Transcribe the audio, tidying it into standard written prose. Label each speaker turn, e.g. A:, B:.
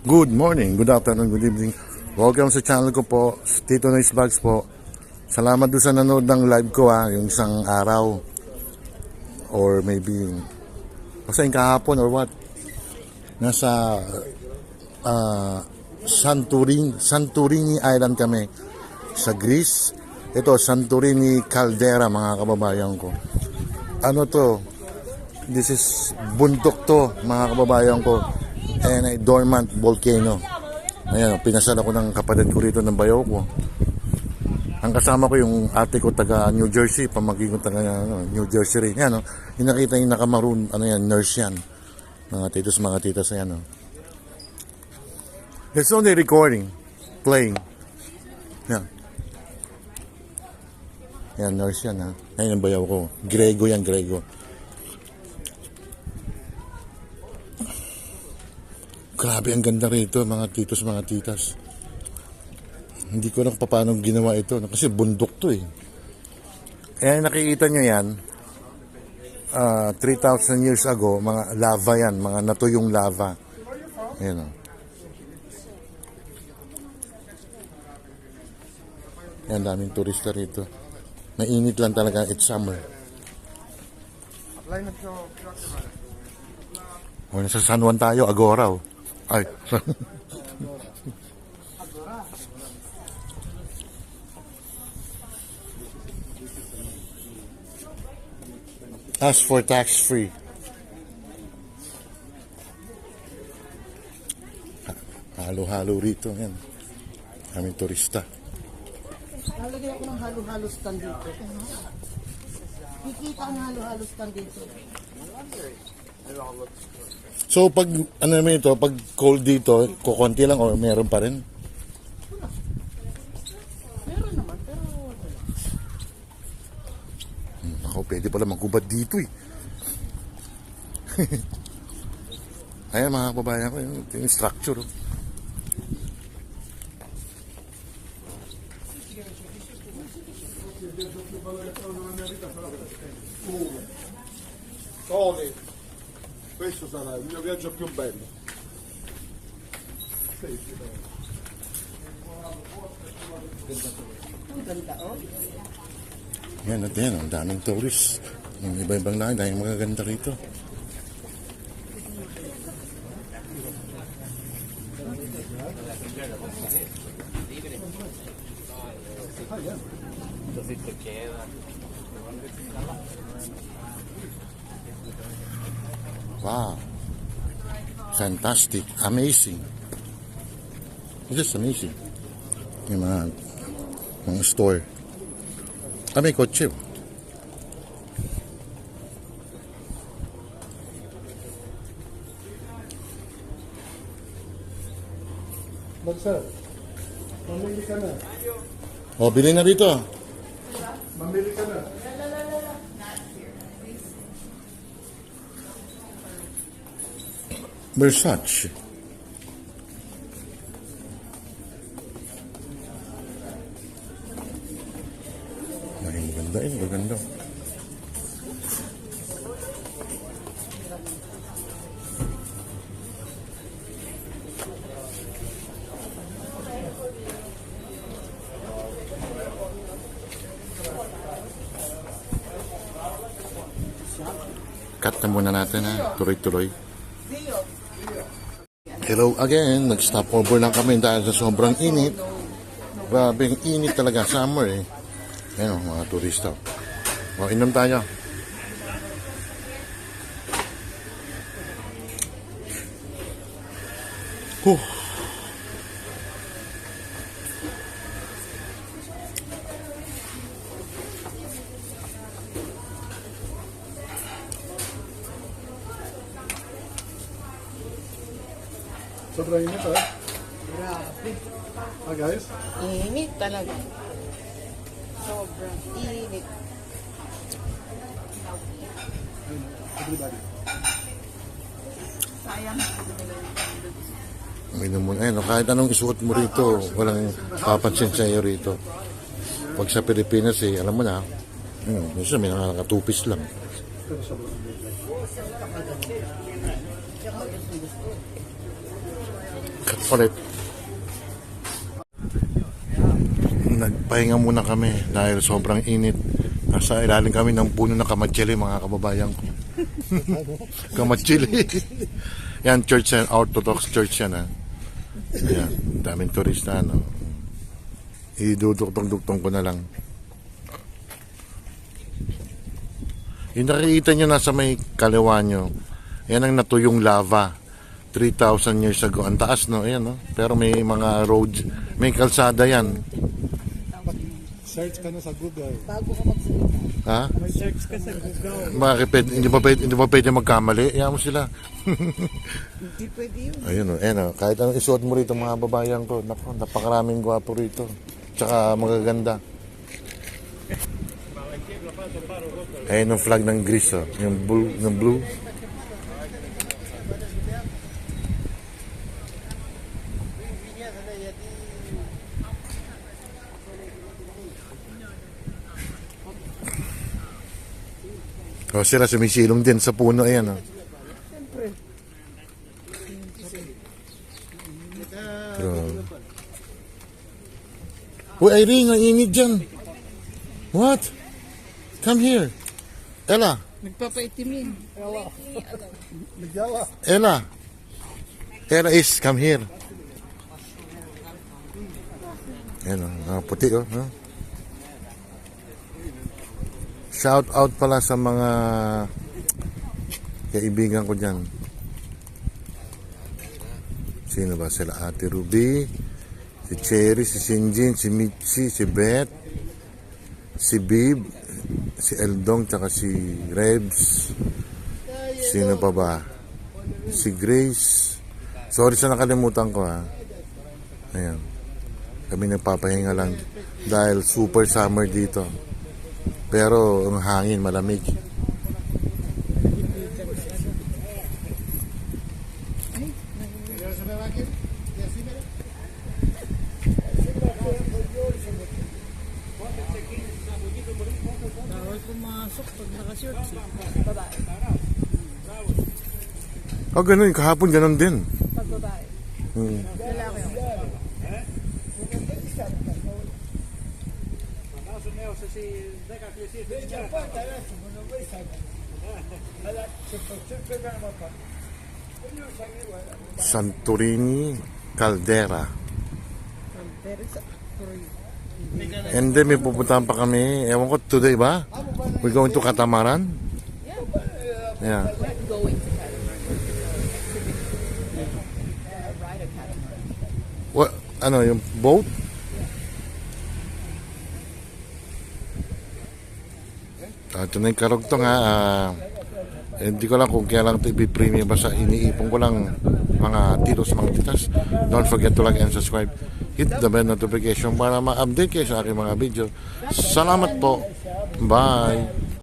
A: Good morning, good afternoon, good evening. Welcome sa channel ko po, Tito Noise Vlogs po. Salamat doon sa nanood ng live ko yung isang araw. Or maybe, basta yung kahapon or what. Nasa Santorini Island kami sa Greece. Ito, Santorini Caldera mga kababayan ko. Ano to? This is bundok to mga kababayan ko. And a dormant volcano. Ayan, pinasal ako ng kapatid ko rito ng bayaw ko. Ang kasama ko yung ate ko taga New Jersey, pamangkin ko taga New Jersey rin. Yan, yung nakita yung nakamaroon, nurse yan. Mga titas, yan. It's only recording, playing. Yan. Yan, nurse yan, Ayan ang bayaw ko. Grego yan, Grego. Grabe, ang ganda rito, mga titos, mga titas. Hindi ko alam paano ginawa ito. Kasi bundok to Kaya nakikita nyo yan, 3,000 years ago, mga lava yan, mga natuyong lava. Ayan Yan, daming turista rito. Mainit lang talaga, it's summer. Nasa San Juan tayo, Agora Ay, ask for tax-free. Halo-halo rito yan. Kaming turista.
B: Lalagyan ako ng halo-halo stand dito. Kikita ang halo-halo stand dito.
A: So pag ano naman ito, pag cold dito, kukunti lang o meron pa rin?
B: Meron naman, pero
A: Ako, pwede pala magubad dito Ayan mga kababayan ko, yung structure.
C: Tony, questo sarà il mio viaggio più bello.
B: ang ganda
A: Yan at yan, ang daming tourists. Yung iba-ibang lahi, dahil magaganda rito. Wow. Fantastic. Amazing. Just amazing. Yung mga store. May kotse.
C: Marcel, mamili ka na.
A: Bili na dito.
C: Mamili ka na.
A: Versace. Ay, maganda maganda. Cut na muna natin tuloy-tuloy. Hello again, nag-stop over lang kami dahil sa sobrang init. Grabe, ang init talaga, summer Ayan mga turista. Inom tayo.
C: Sobrang init
B: Grabe.
C: guys?
B: Init talaga. Sobrang init.
C: Everybody.
B: Sayang.
A: Uminom mo na. Kahit anong isuot mo rito, walang papansin sa iyo rito. Pag sa Pilipinas, alam mo na, minsan may nakakatupis lang. ulit. Nagpahinga muna kami dahil sobrang init. Nasa ilalim kami ng puno ng kamatsili, mga kababayan ko. Kamatsili. Yan, church yan, Orthodox church yan, ha. Ayan, daming turista, no. Iduduktong-duktong ko na lang. Yung nakikita nyo nasa may kaliwa nyo, yan ang natuyong lava 3,000 years ago. Ang taas, no? Ayan, no? Pero may mga roads, may kalsada yan.
C: Search ka na sa Google.
B: Bago ka magsalita.
A: Ha?
C: May search ka sa Google.
A: Bakit hindi ba pwede magkamali? Iyan mo sila.
B: Hindi pwede yun.
A: Ayun, no? Ayan, no? Kahit anong isuot mo rito, mga babayan ko, naku, napakaraming gwapo rito. Tsaka magaganda. Ayun yung flag ng Greece, oh. Yung blue. O sila sumisilong din sa puno, ayan, oh. Pero... Uy, Irene, ang init dyan. What? Come here. Ella.
B: Nagpapaitimin.
A: Ella. Ella is, come here. Ayan, oh. Puti, oh. No? Shout out pala sa mga kaibigan ko dyan. Sino ba sila? Ate Ruby, si Cherry, si Sinjin, si Mitzi, si Beth, si Bib, si Eldong, tsaka si Rebs. Sino pa ba? Si Grace. Sorry sa nakalimutan ko, ha. Ayan. Kami nagpapahinga lang dahil super summer dito. Pero ang hangin malamig.
B: Bawal pumasok pag nakashorts. Babae.
A: Oh, ganun. Kahapon ganun din.
B: Pag babae. Lalaki ako.
A: Santorini Caldera.
B: Pero sa
A: And then may pupuntahan pa kami. Ewan ko, today ba? We're going to Catamaran? Yeah.
D: We're going to Catamaran. Ride a catamaran.
A: What? Ano, yung boat? Ito na yung karugtong, ha. Hindi ko lang kung kaya lang ito ipipremie. Basta iniipon ko lang mga titos, mga titas. Don't forget to like and subscribe. Hit the bell notification para ma-update kayo sa aking mga video. Salamat po. Bye.